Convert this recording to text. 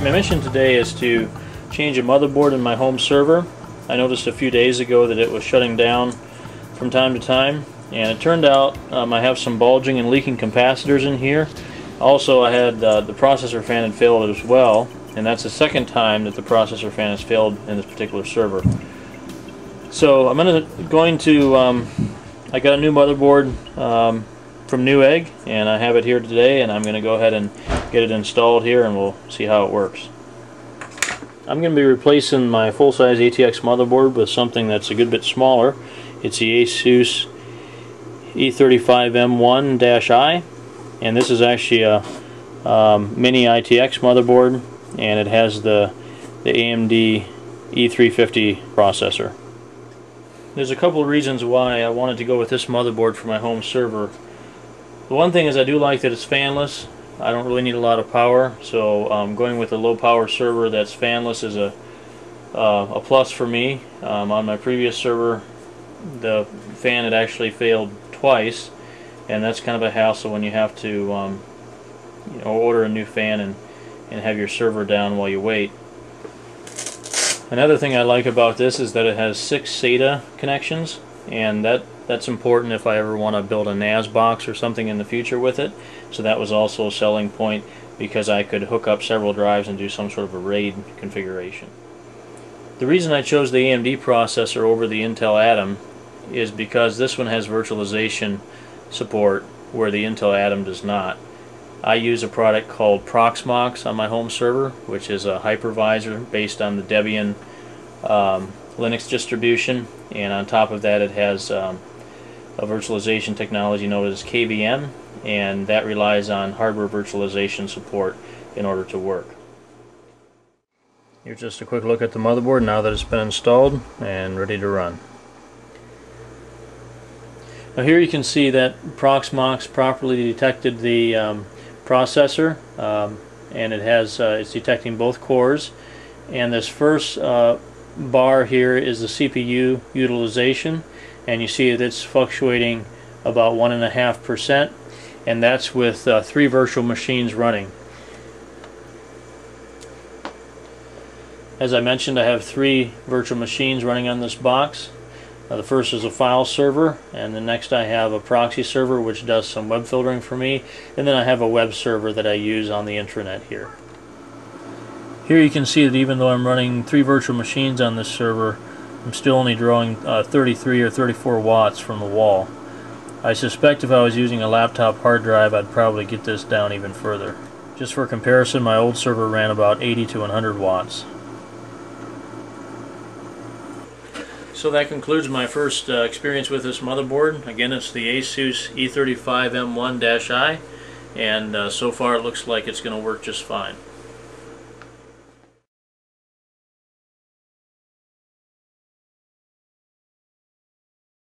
My mission today is to change a motherboard in my home server. I noticed a few days ago that it was shutting down from time to time, and it turned out I have some bulging and leaking capacitors in here. Also, I had the processor fan had failed as well, and that's the second time that the processor fan has failed in this particular server. So I'm going to I got a new motherboard from Newegg, and I have it here today, and I'm going to go ahead and get it installed here, and we'll see how it works. I'm going to be replacing my full-size Itx motherboard with something that's a good bit smaller. It's the Asus E35M1-I, and this is actually a mini Itx motherboard, and it has the AMD E350 processor. There's a couple of reasons why I wanted to go with this motherboard for my home server. The one thing is I do like that it's fanless. I don't really need a lot of power, so going with a low power server that's fanless is a plus for me. On my previous server, the fan had actually failed twice, and that's kind of a hassle when you have to order a new fan and have your server down while you wait. Another thing I like about this is that it has 6 SATA connections, and that's important if I ever want to build a NAS box or something in the future with it. So that was also a selling point, because I could hook up several drives and do some sort of a RAID configuration. The reason I chose the AMD processor over the Intel Atom is because this one has virtualization support where the Intel Atom does not. I use a product called Proxmox on my home server, which is a hypervisor based on the Debian Linux distribution, and on top of that it has a virtualization technology known as KVM, and that relies on hardware virtualization support in order to work. Here's just a quick look at the motherboard now that it's been installed and ready to run. Now here you can see that Proxmox properly detected the processor, and it has it's detecting both cores, and this first bar here is the CPU utilization, and you see that it's fluctuating about 1.5%, and that's with 3 virtual machines running. As I mentioned, I have 3 virtual machines running on this box. The first is a file server, and the next I have a proxy server which does some web filtering for me, and then I have a web server that I use on the intranet here. Here you can see that even though I'm running 3 virtual machines on this server, I'm still only drawing 33 or 34 watts from the wall. I suspect if I was using a laptop hard drive, I'd probably get this down even further. Just for comparison, my old server ran about 80 to 100 watts. So that concludes my first experience with this motherboard. Again, it's the Asus E35M1-I, and so far it looks like it's going to work just fine.